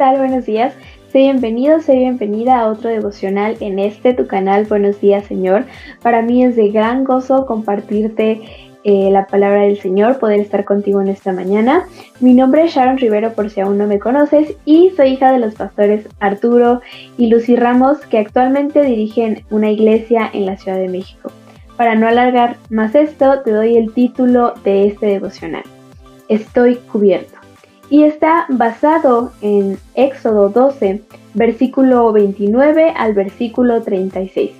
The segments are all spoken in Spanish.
tal? Buenos días. Soy bienvenida a otro devocional en tu canal. Buenos días, Señor. Para mí es de gran gozo compartirte la palabra del Señor, poder estar contigo en esta mañana. Mi nombre es Sharon Rivero, por si aún no me conoces, y soy hija de los pastores Arturo y Lucy Ramos, que actualmente dirigen una iglesia en la Ciudad de México. Para no alargar más esto, te doy el título de este devocional: Estoy cubierto. Y está basado en Éxodo 12, versículo 29 al versículo 36.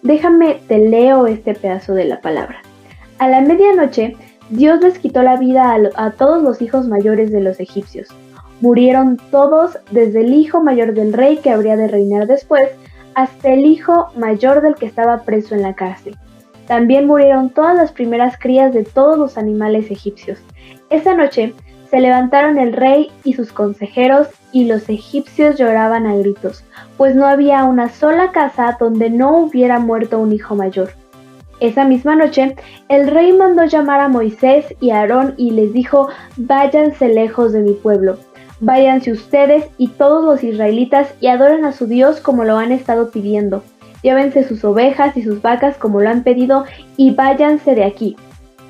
Déjame te leo este pedazo de la palabra. A la medianoche, Dios les quitó la vida a todos los hijos mayores de los egipcios. Murieron todos, desde el hijo mayor del rey que habría de reinar después, hasta el hijo mayor del que estaba preso en la cárcel. También murieron todas las primeras crías de todos los animales egipcios. Esa noche se levantaron el rey y sus consejeros, y los egipcios lloraban a gritos, pues no había una sola casa donde no hubiera muerto un hijo mayor. Esa misma noche, el rey mandó llamar a Moisés y a Aarón y les dijo: váyanse lejos de mi pueblo. Váyanse ustedes y todos los israelitas y adoren a su Dios como lo han estado pidiendo. Llévense sus ovejas y sus vacas como lo han pedido y váyanse de aquí.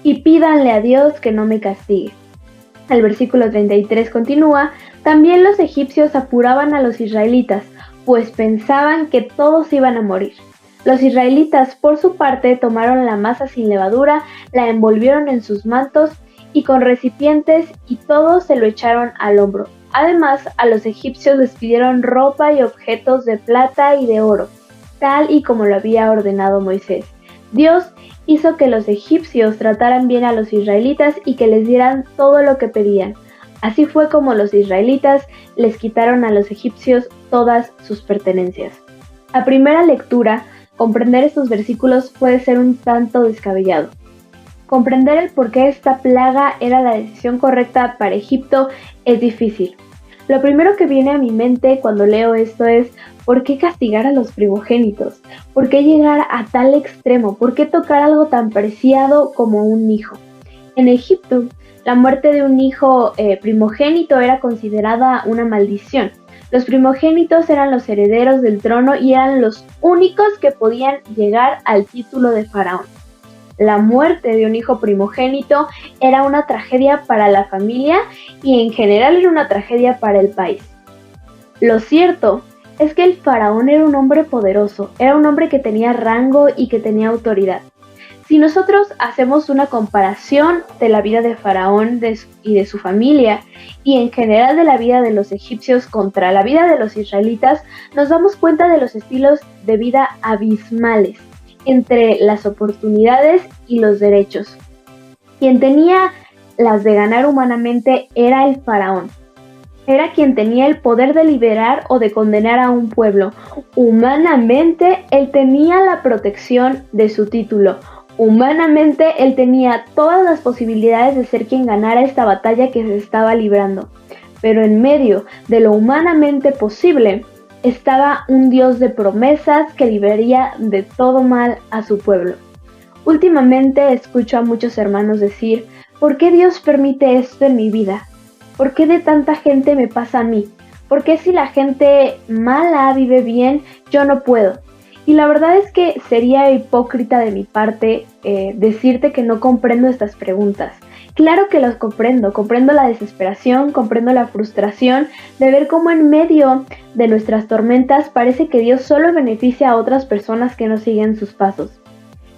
Y pídanle a Dios que no me castigue. El versículo 33 continúa: también los egipcios apuraban a los israelitas, pues pensaban que todos iban a morir. Los israelitas, por su parte, tomaron la masa sin levadura, la envolvieron en sus mantos y con recipientes, y todo se lo echaron al hombro. Además, a los egipcios les pidieron ropa y objetos de plata y de oro, tal y como lo había ordenado Moisés. Dios hizo que los egipcios trataran bien a los israelitas y que les dieran todo lo que pedían. Así fue como los israelitas les quitaron a los egipcios todas sus pertenencias. A primera lectura, comprender estos versículos puede ser un tanto descabellado. Comprender el por qué esta plaga era la decisión correcta para Egipto es difícil. Lo primero que viene a mi mente cuando leo esto es: ¿por qué castigar a los primogénitos? ¿Por qué llegar a tal extremo? ¿Por qué tocar algo tan preciado como un hijo? En Egipto, la muerte de un hijo primogénito era considerada una maldición. Los primogénitos eran los herederos del trono y eran los únicos que podían llegar al título de faraón. La muerte de un hijo primogénito era una tragedia para la familia y en general era una tragedia para el país. Lo cierto es que el faraón era un hombre poderoso, era un hombre que tenía rango y que tenía autoridad. Si nosotros hacemos una comparación de la vida de Faraón y de su familia, y en general de la vida de los egipcios contra la vida de los israelitas, nos damos cuenta de los estilos de vida abismales entre las oportunidades y los derechos. Quien tenía las de ganar humanamente era el faraón. Era quien tenía el poder de liberar o de condenar a un pueblo. Humanamente, él tenía la protección de su título. Humanamente, él tenía todas las posibilidades de ser quien ganara esta batalla que se estaba librando. Pero en medio de lo humanamente posible, estaba un Dios de promesas que libraría de todo mal a su pueblo. Últimamente escucho a muchos hermanos decir: ¿por qué Dios permite esto en mi vida? ¿Por qué de tanta gente me pasa a mí? ¿Por qué si la gente mala vive bien, yo no puedo? Y la verdad es que sería hipócrita de mi parte decirte que no comprendo estas preguntas. Claro que las comprendo la desesperación, comprendo la frustración de ver cómo en medio de nuestras tormentas parece que Dios solo beneficia a otras personas que no siguen sus pasos.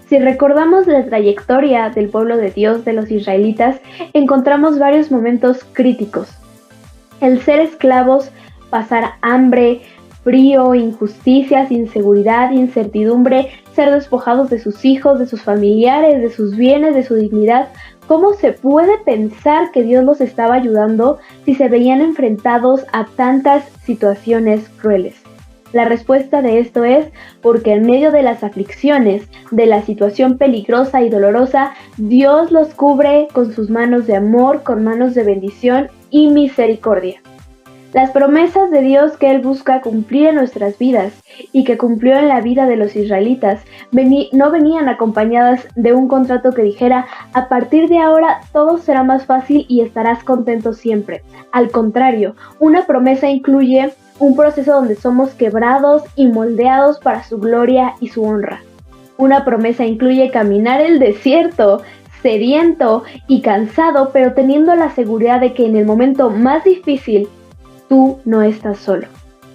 Si recordamos la trayectoria del pueblo de Dios, de los israelitas, encontramos varios momentos críticos. El ser esclavos, pasar hambre, frío, injusticias, inseguridad, incertidumbre, ser despojados de sus hijos, de sus familiares, de sus bienes, de su dignidad. ¿Cómo se puede pensar que Dios los estaba ayudando si se veían enfrentados a tantas situaciones crueles? La respuesta de esto es porque en medio de las aflicciones, de la situación peligrosa y dolorosa, Dios los cubre con sus manos de amor, con manos de bendición y misericordia. Las promesas de Dios que Él busca cumplir en nuestras vidas y que cumplió en la vida de los israelitas no venían acompañadas de un contrato que dijera: a partir de ahora todo será más fácil y estarás contento siempre. Al contrario, una promesa incluye un proceso donde somos quebrados y moldeados para su gloria y su honra. Una promesa incluye caminar el desierto, sediento y cansado, pero teniendo la seguridad de que en el momento más difícil, tú no estás solo,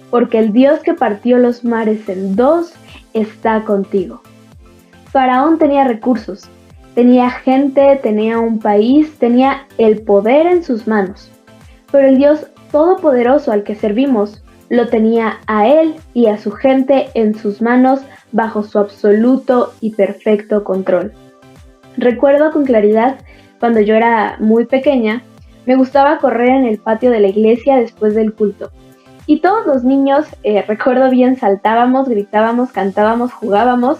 porque el Dios que partió los mares en dos está contigo. Faraón tenía recursos, tenía gente, tenía un país, tenía el poder en sus manos, pero el Dios todopoderoso al que servimos lo tenía a él y a su gente en sus manos bajo su absoluto y perfecto control. Recuerdo con claridad cuando yo era muy pequeña. Me gustaba correr en el patio de la iglesia después del culto. Y todos los niños, recuerdo bien, saltábamos, gritábamos, cantábamos, jugábamos,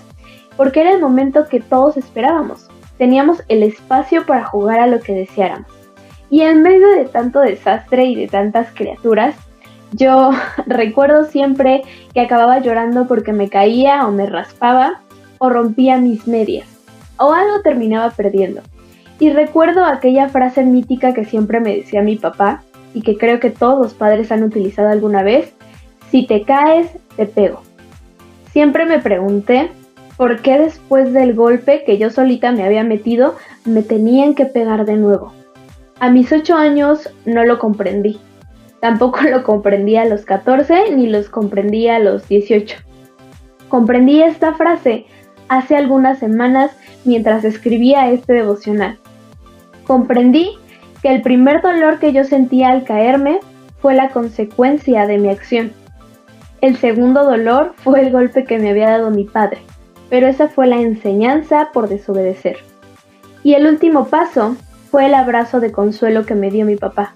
porque era el momento que todos esperábamos. Teníamos el espacio para jugar a lo que deseáramos. Y en medio de tanto desastre y de tantas criaturas, yo recuerdo siempre que acababa llorando porque me caía o me raspaba o rompía mis medias o algo terminaba perdiendo. Y recuerdo aquella frase mítica que siempre me decía mi papá y que creo que todos los padres han utilizado alguna vez: si te caes, te pego. Siempre me pregunté por qué después del golpe que yo solita me había metido, me tenían que pegar de nuevo. A mis 8 años no lo comprendí. Tampoco lo comprendí a los 14 ni los comprendí a los 18. Comprendí esta frase hace algunas semanas mientras escribía este devocional. Comprendí que el primer dolor que yo sentía al caerme fue la consecuencia de mi acción. El segundo dolor fue el golpe que me había dado mi padre, pero esa fue la enseñanza por desobedecer. Y el último paso fue el abrazo de consuelo que me dio mi papá.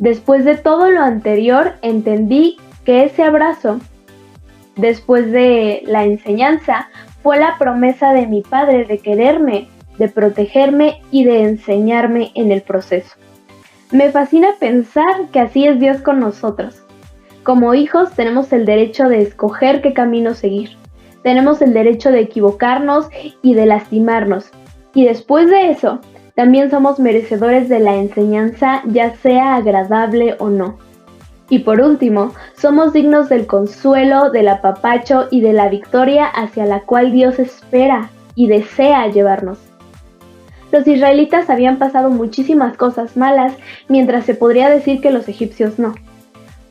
Después de todo lo anterior, entendí que ese abrazo, después de la enseñanza, fue la promesa de mi padre de quererme, de protegerme y de enseñarme en el proceso. Me fascina pensar que así es Dios con nosotros. Como hijos tenemos el derecho de escoger qué camino seguir. Tenemos el derecho de equivocarnos y de lastimarnos. Y después de eso, también somos merecedores de la enseñanza, ya sea agradable o no. Y por último, somos dignos del consuelo, del apapacho y de la victoria hacia la cual Dios espera y desea llevarnos. Los israelitas habían pasado muchísimas cosas malas, mientras se podría decir que los egipcios no.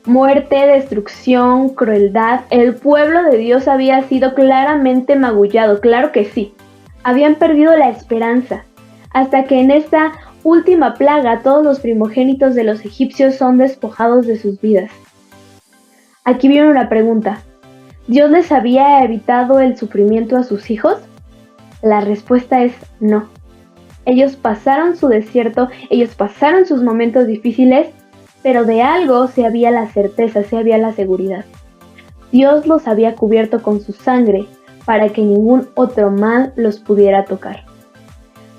Muerte, destrucción, crueldad. El pueblo de Dios había sido claramente magullado, claro que sí. Habían perdido la esperanza, hasta que en esta última plaga todos los primogénitos de los egipcios son despojados de sus vidas. Aquí viene una pregunta. ¿Dios les había evitado el sufrimiento a sus hijos? La respuesta es no. Ellos pasaron su desierto, ellos pasaron sus momentos difíciles, pero de algo se había la certeza, se había la seguridad. Dios los había cubierto con su sangre para que ningún otro mal los pudiera tocar.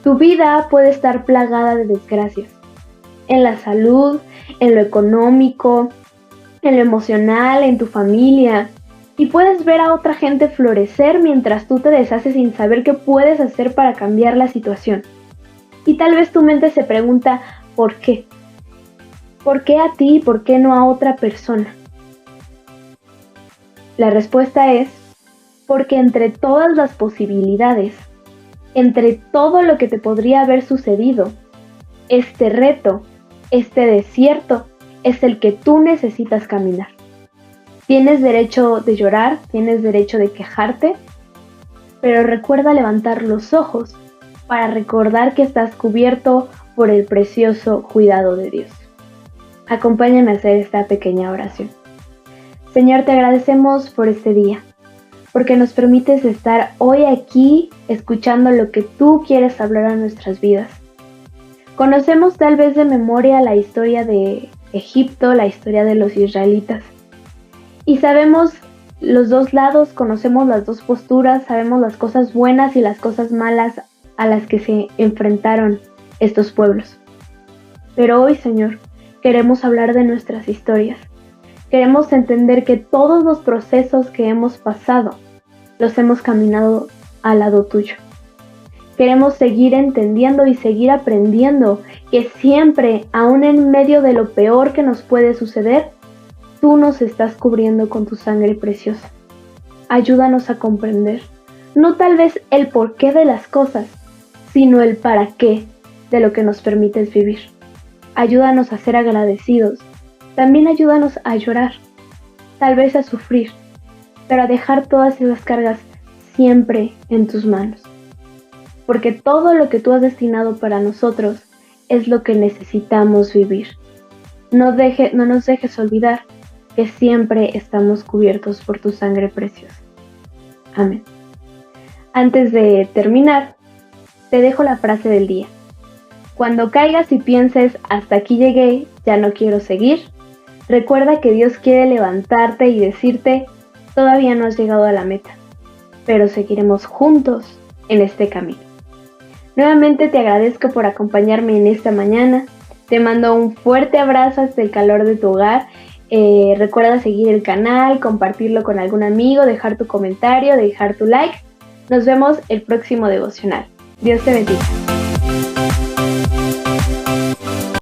Tu vida puede estar plagada de desgracias, en la salud, en lo económico, en lo emocional, en tu familia, y puedes ver a otra gente florecer mientras tú te deshaces sin saber qué puedes hacer para cambiar la situación. Y tal vez tu mente se pregunta, ¿por qué? ¿Por qué a ti y por qué no a otra persona? La respuesta es, porque entre todas las posibilidades, entre todo lo que te podría haber sucedido, este reto, este desierto, es el que tú necesitas caminar. Tienes derecho de llorar, tienes derecho de quejarte, pero recuerda levantar los ojos para recordar que estás cubierto por el precioso cuidado de Dios. Acompáñame a hacer esta pequeña oración. Señor, te agradecemos por este día, porque nos permites estar hoy aquí escuchando lo que tú quieres hablar a nuestras vidas. Conocemos tal vez de memoria la historia de Egipto, la historia de los israelitas, y sabemos los dos lados, conocemos las dos posturas, sabemos las cosas buenas y las cosas malas a las que se enfrentaron estos pueblos. Pero hoy, Señor, queremos hablar de nuestras historias. Queremos entender que todos los procesos que hemos pasado los hemos caminado al lado tuyo. Queremos seguir entendiendo y seguir aprendiendo que siempre, aún en medio de lo peor que nos puede suceder, tú nos estás cubriendo con tu sangre preciosa. Ayúdanos a comprender, no tal vez el porqué de las cosas, sino el para qué de lo que nos permites vivir. Ayúdanos a ser agradecidos. También ayúdanos a llorar, tal vez a sufrir, pero a dejar todas esas cargas siempre en tus manos. Porque todo lo que tú has destinado para nosotros es lo que necesitamos vivir. No nos dejes olvidar que siempre estamos cubiertos por tu sangre preciosa. Amén. Antes de terminar, te dejo la frase del día. Cuando caigas y pienses, hasta aquí llegué, ya no quiero seguir, recuerda que Dios quiere levantarte y decirte, todavía no has llegado a la meta, pero seguiremos juntos en este camino. Nuevamente te agradezco por acompañarme en esta mañana. Te mando un fuerte abrazo hasta el calor de tu hogar. Recuerda seguir el canal, compartirlo con algún amigo, dejar tu comentario, dejar tu like. Nos vemos el próximo devocional. Dios te bendiga.